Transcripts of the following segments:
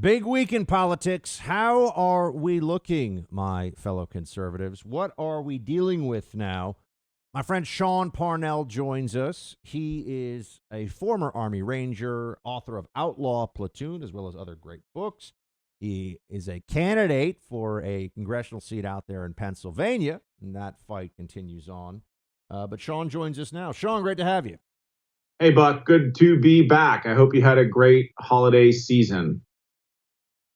Big week in politics. How are we looking, my fellow conservatives? What are we dealing with now? My friend Sean Parnell joins us. He is a former Army Ranger, author of Outlaw Platoon, as well as other great books. He is a candidate for a congressional seat out there in Pennsylvania, and that fight continues on. But Sean joins us now. Sean, great to have you. Hey, Buck. Good to be back. I hope you had a great holiday season.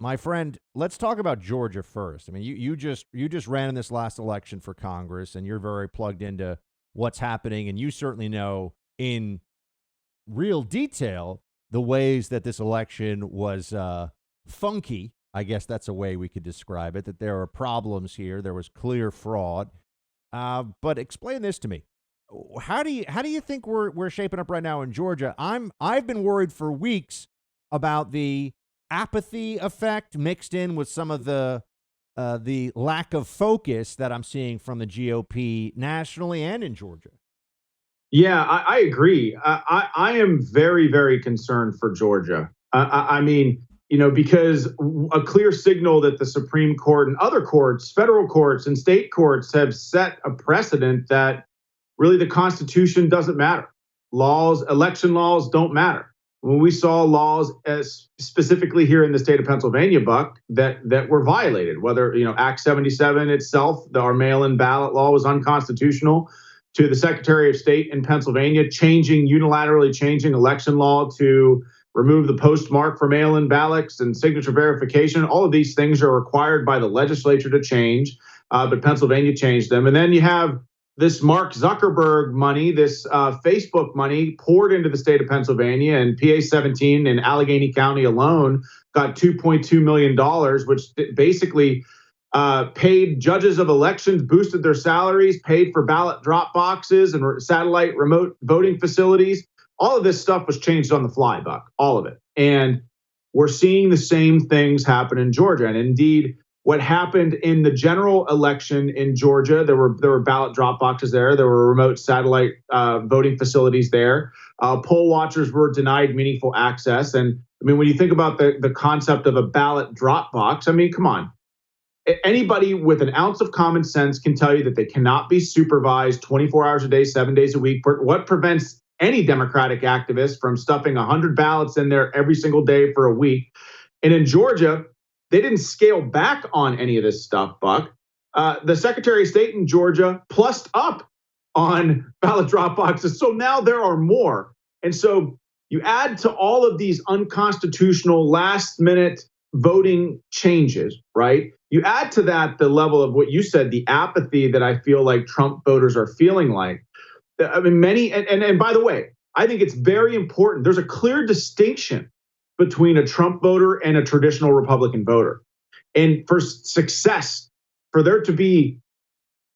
My friend, let's talk about Georgia first. I mean, you just ran in this last election for Congress, and you're very plugged into what's happening, and you certainly know in real detail the ways that this election was funky. I guess that's a way we could describe it, that there are problems here. There was clear fraud. But explain this to me. How do you think we're shaping up right now in Georgia? I've been worried for weeks about the apathy effect mixed in with some of the lack of focus that I'm seeing from the GOP nationally and in Georgia. Yeah, I agree. I am very, very concerned for Georgia. I mean, because a clear signal that the Supreme Court and other courts, federal courts and state courts have set a precedent that really the Constitution doesn't matter. Election laws don't matter. When we saw laws, as specifically here in the state of Pennsylvania, Buck, that were violated, whether Act 77 itself, our mail-in ballot law, was unconstitutional, to the Secretary of State in Pennsylvania unilaterally changing election law to remove the postmark for mail-in ballots and signature verification. All of these things are required by the legislature to change, but Pennsylvania changed them. And then you have this Mark Zuckerberg money, this Facebook money poured into the state of Pennsylvania, and PA 17 in Allegheny County alone got $2.2 million, which basically paid judges of elections, boosted their salaries, paid for ballot drop boxes and satellite remote voting facilities. All of this stuff was changed on the fly, Buck, all of it. And we're seeing the same things happen in Georgia. And indeed, what happened in the general election in Georgia, there were ballot drop boxes there. There were remote satellite voting facilities there. Poll watchers were denied meaningful access. And I mean, when you think about the concept of a ballot drop box, I mean, come on. Anybody with an ounce of common sense can tell you that they cannot be supervised 24 hours a day, 7 days a week. What prevents any Democratic activist from stuffing 100 ballots in there every single day for a week? And in Georgia, they didn't scale back on any of this stuff, Buck. The Secretary of State in Georgia plussed up on ballot drop boxes. So now there are more. And so you add to all of these unconstitutional last minute voting changes, right? You add to that the level of what you said, the apathy that I feel like Trump voters are feeling like. I mean, and by the way, I think it's very important. There's a clear distinction between a Trump voter and a traditional Republican voter. And for success, for there to be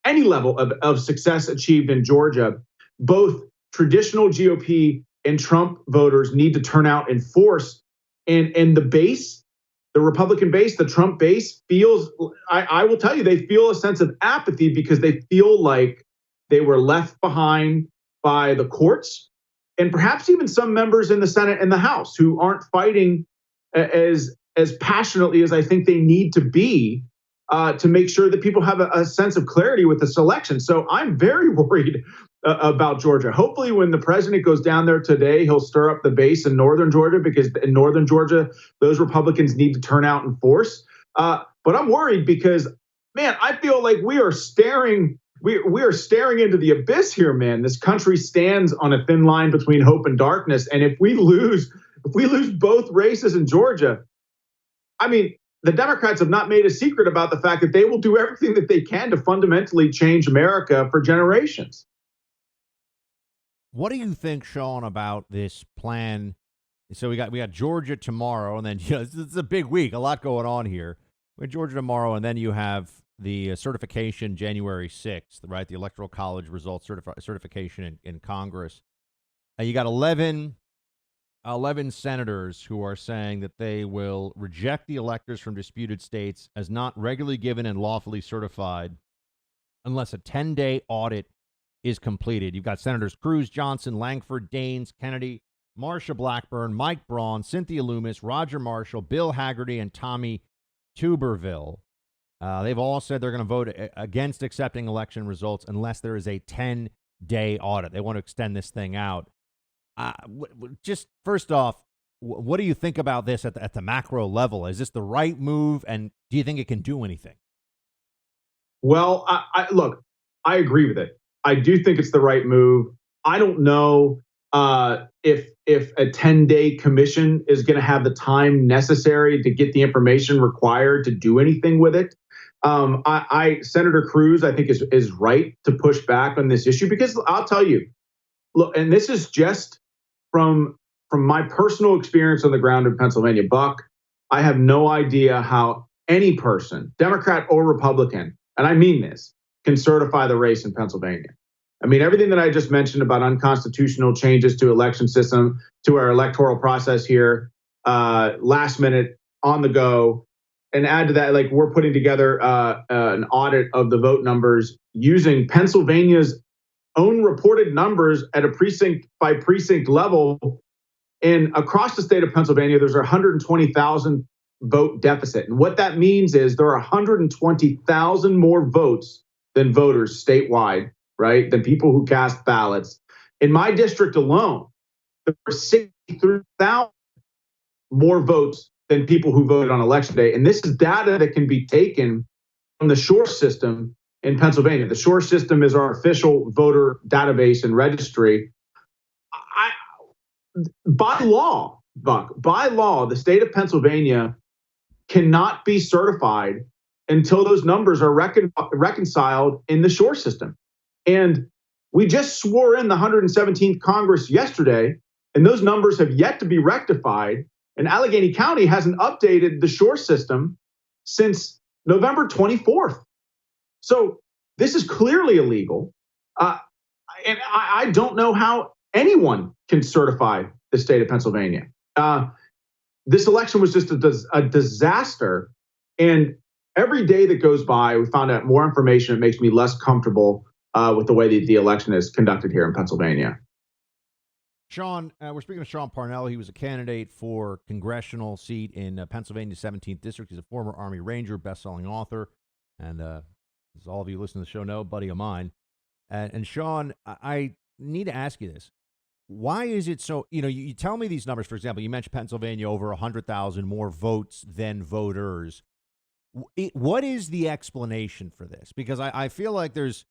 any level of success achieved in Georgia, both traditional GOP and Trump voters need to turn out in force. And the base, the Republican base, the Trump base feels, I will tell you, they feel a sense of apathy because they feel like they were left behind by the courts, and perhaps even some members in the Senate and the House who aren't fighting as passionately as I think they need to be to make sure that people have a sense of clarity with this election. So I'm very worried about Georgia. Hopefully when the president goes down there today, he'll stir up the base in northern Georgia, because in northern Georgia, those Republicans need to turn out in force. But I'm worried because, man, I feel like we are staring into the abyss here, man. This country stands on a thin line between hope and darkness. And if we lose both races in Georgia, I mean, the Democrats have not made a secret about the fact that they will do everything that they can to fundamentally change America for generations. What do you think, Sean, about this plan? So we got Georgia tomorrow, and then it's a big week, a lot going on here. We have Georgia tomorrow, and then you have the certification January 6th, right? The Electoral College results certification in Congress. You got 11 senators who are saying that they will reject the electors from disputed states as not regularly given and lawfully certified unless a 10-day audit is completed. You've got Senators Cruz, Johnson, Langford, Daines, Kennedy, Marsha Blackburn, Mike Braun, Cynthia Loomis, Roger Marshall, Bill Haggerty, and Tommy Tuberville. They've all said they're going to vote against accepting election results unless there is a 10-day audit. They want to extend this thing out. Just first off, what do you think about this at the macro level? Is this the right move, and do you think it can do anything? Well, look, I agree with it. I do think it's the right move. I don't know if a 10-day commission is going to have the time necessary to get the information required to do anything with it. Senator Cruz, I think, is right to push back on this issue, because I'll tell you, look, and this is just from my personal experience on the ground in Pennsylvania, Buck, I have no idea how any person, Democrat or Republican, and I mean this, can certify the race in Pennsylvania. I mean, everything that I just mentioned about unconstitutional changes to election system, to our electoral process here, last minute, on the go, and add to that, like, we're putting together an audit of the vote numbers using Pennsylvania's own reported numbers at a precinct by precinct level. And across the state of Pennsylvania, there's a 120,000 vote deficit. And what that means is there are 120,000 more votes than voters statewide, right? Than people who cast ballots. In my district alone, there are 63,000 more votes than people who voted on election day. And this is data that can be taken from the SURE system in Pennsylvania. The SURE system is our official voter database and registry. By law, Buck, by law, the state of Pennsylvania cannot be certified until those numbers are reconciled in the SURE system. And we just swore in the 117th Congress yesterday, and those numbers have yet to be rectified. And Allegheny County hasn't updated the SURE system since November 24th. So this is clearly illegal. And I don't know how anyone can certify the state of Pennsylvania. This election was just a disaster. And every day that goes by, we found out more information. It makes me less comfortable with the way the election is conducted here in Pennsylvania. Sean, we're speaking of Sean Parnell. He was a candidate for congressional seat in Pennsylvania's 17th district. He's a former Army Ranger, best-selling author, and as all of you listen to the show know, buddy of mine. And Sean, I need to ask you this. Why is it so, you tell me these numbers, for example, you mentioned Pennsylvania, over 100,000 more votes than voters. What is the explanation for this? Because I feel like there's,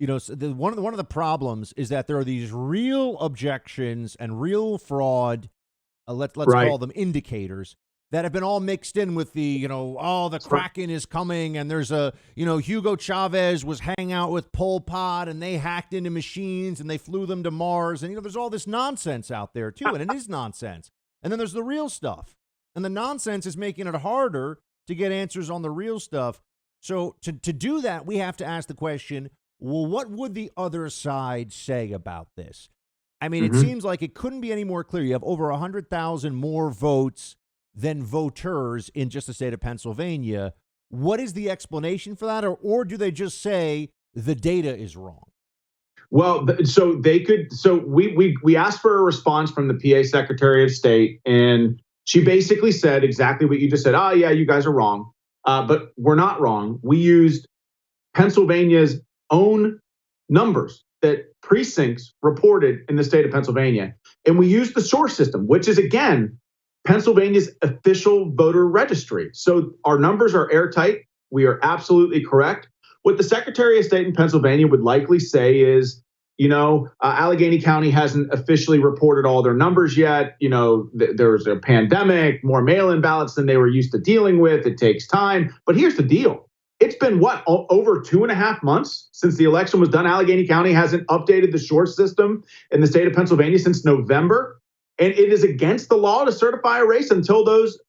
one of the problems is that there are these real objections and real fraud, let's right. call them indicators, that have been all mixed in with the, the Kraken is coming, and there's Hugo Chavez was hanging out with Pol Pot, and they hacked into machines, and they flew them to Mars, and, there's all this nonsense out there, too, and it is nonsense. And then there's the real stuff, and the nonsense is making it harder to get answers on the real stuff. So to do that, we have to ask the question, well, what would the other side say about this? I mean, It seems like it couldn't be any more clear. You have over 100,000 more votes than voters in just the state of Pennsylvania. What is the explanation for that? Or do they just say the data is wrong? Well, we asked for a response from the PA Secretary of State, and she basically said exactly what you just said. Oh, yeah, you guys are wrong. But we're not wrong. We used Pennsylvania's own numbers that precincts reported in the state of Pennsylvania. And we used the SURE system, which is, again, Pennsylvania's official voter registry. So our numbers are airtight. We are absolutely correct. What the Secretary of State in Pennsylvania would likely say is, Allegheny County hasn't officially reported all their numbers yet. There was a pandemic, more mail-in ballots than they were used to dealing with. It takes time. But here's the deal. It's been, over 2.5 months since the election was done. Allegheny County hasn't updated the SURE system in the state of Pennsylvania since November. And it is against the law to certify a race until those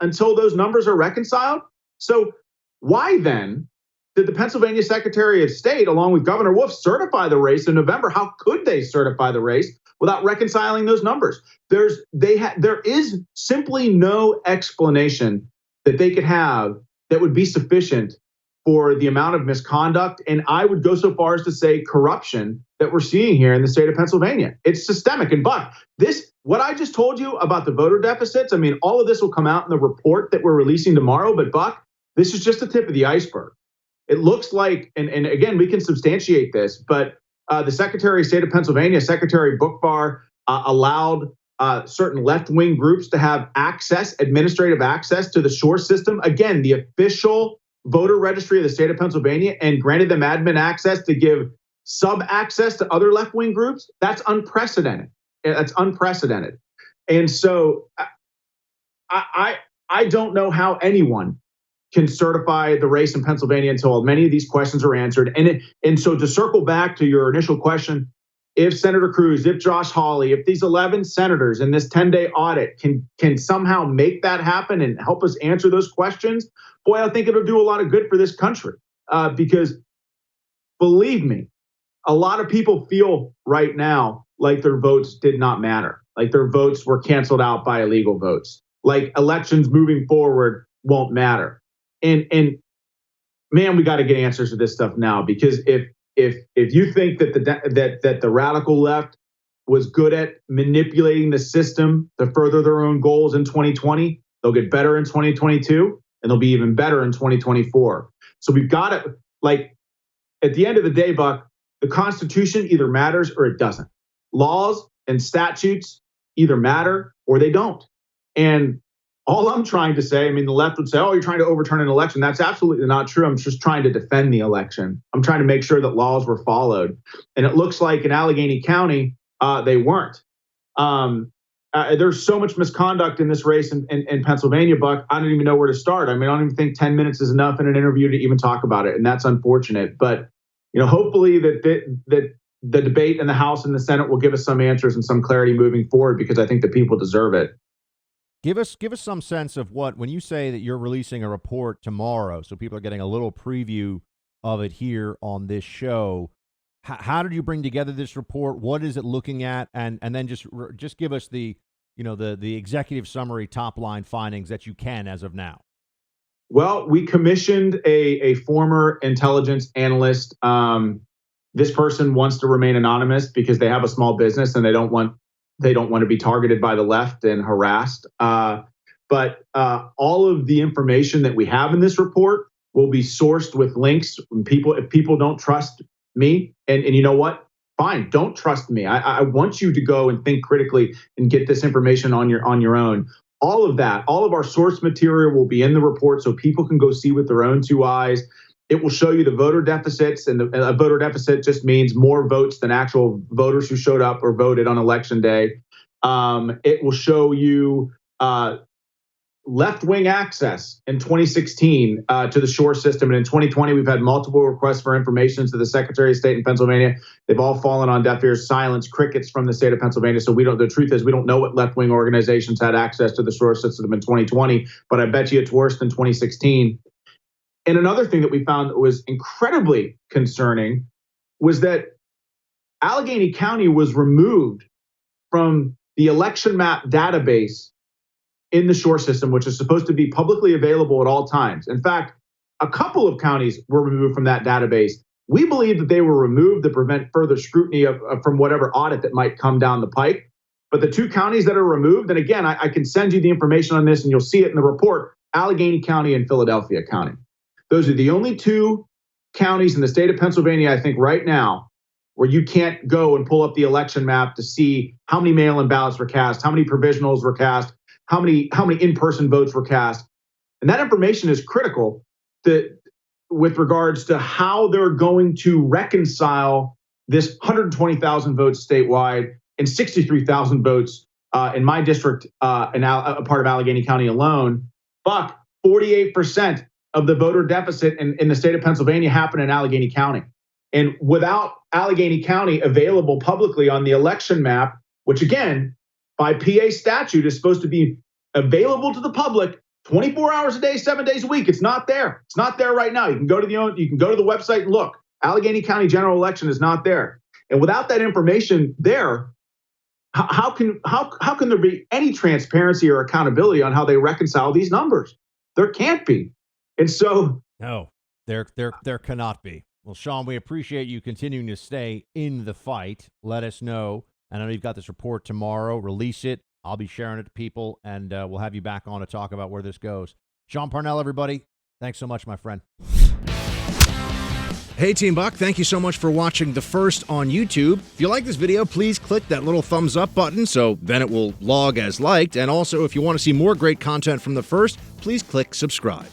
numbers are reconciled. So why then did the Pennsylvania Secretary of State, along with Governor Wolf, certify the race in November? How could they certify the race without reconciling those numbers? There is simply no explanation that they could have that would be sufficient for the amount of misconduct, and I would go so far as to say corruption, that we're seeing here in the state of Pennsylvania. It's systemic. And Buck, what I just told you about the voter deficits, I mean, all of this will come out in the report that we're releasing tomorrow. But Buck, this is just the tip of the iceberg. It looks like, and again, we can substantiate this, but the Secretary of State of Pennsylvania, Secretary Bookbar, allowed certain left-wing groups to have access, administrative access to the Shore system. Again, the official voter registry of the state of Pennsylvania, and granted them admin access to give sub-access to other left-wing groups. That's unprecedented. That's unprecedented. And so I don't know how anyone can certify the race in Pennsylvania until many of these questions are answered. And so to circle back to your initial question, if Senator Cruz, if Josh Hawley, if these 11 senators in this 10-day audit can somehow make that happen and help us answer those questions, boy, I think it'll do a lot of good for this country. Because believe me, a lot of people feel right now like their votes did not matter, like their votes were canceled out by illegal votes, like elections moving forward won't matter. And man, we got to get answers to this stuff now, because if you think that the radical left was good at manipulating the system to further their own goals in 2020, they'll get better in 2022, and they'll be even better in 2024. So we've got to, like, at the end of the day, Buck, the Constitution either matters or it doesn't. Laws and statutes either matter or they don't. And all I'm trying to say, I mean, the left would say, oh, you're trying to overturn an election. That's absolutely not true. I'm just trying to defend the election. I'm trying to make sure that laws were followed. And it looks like in Allegheny County, they weren't. There's so much misconduct in this race in Pennsylvania, Buck. I don't even know where to start. I mean, I don't even think 10 minutes is enough in an interview to even talk about it. And that's unfortunate. But, you know, hopefully that the debate in the House and the Senate will give us some answers and some clarity moving forward, because I think the people deserve it. Give us some sense of when you say that you're releasing a report tomorrow, so people are getting a little preview of it here on this show. How did you bring together this report? What is it looking at? And then just give us the executive summary top line findings that you can as of now. Well, we commissioned a former intelligence analyst. This person wants to remain anonymous because they have a small business and they don't want to be targeted by the left and harassed. But all of the information that we have in this report will be sourced with links. If people don't trust me, and you know what? Fine, don't trust me. I want you to go and think critically and get this information on your own. All of that, all of our source material will be in the report so people can go see with their own two eyes. It will show you the voter deficits, and a voter deficit just means more votes than actual voters who showed up or voted on election day. It will show you left-wing access in 2016 to the Shore system. And in 2020, we've had multiple requests for information to the Secretary of State in Pennsylvania. They've all fallen on deaf ears, silence, crickets from the state of Pennsylvania. So the truth is, we don't know what left-wing organizations had access to the Shore system in 2020, but I bet you it's worse than 2016. And another thing that we found that was incredibly concerning was that Allegheny County was removed from the election map database in the Shore system, which is supposed to be publicly available at all times. In fact, a couple of counties were removed from that database. We believe that they were removed to prevent further scrutiny from whatever audit that might come down the pike. But the two counties that are removed, and again, I can send you the information on this and you'll see it in the report, Allegheny County and Philadelphia County. Those are the only two counties in the state of Pennsylvania, I think, right now, where you can't go and pull up the election map to see how many mail-in ballots were cast, how many provisionals were cast, how many in-person votes were cast. And that information is critical with regards to how they're going to reconcile this 120,000 votes statewide and 63,000 votes in my district, in a part of Allegheny County alone. Buck, 48% of the voter deficit in the state of Pennsylvania happened in Allegheny County. And without Allegheny County available publicly on the election map, which again, by PA statute is supposed to be available to the public 24 hours a day, 7 days a week. It's not there. It's not there right now. You can go to the website and look. Allegheny County general election is not there. And without that information there, how can there be any transparency or accountability on how they reconcile these numbers? There can't be. And so no, there cannot be. Well, Sean, we appreciate you continuing to stay in the fight. Let us know And I know you've got this report tomorrow. Release it. I'll be sharing it to people, and we'll have you back on to talk about where this goes. Sean Parnell, everybody, thanks so much, my friend. Hey, Team Buck, thank you so much for watching The First on YouTube. If you like this video, please click that little thumbs up button so then it will log as liked. And also, if you want to see more great content from The First, please click subscribe.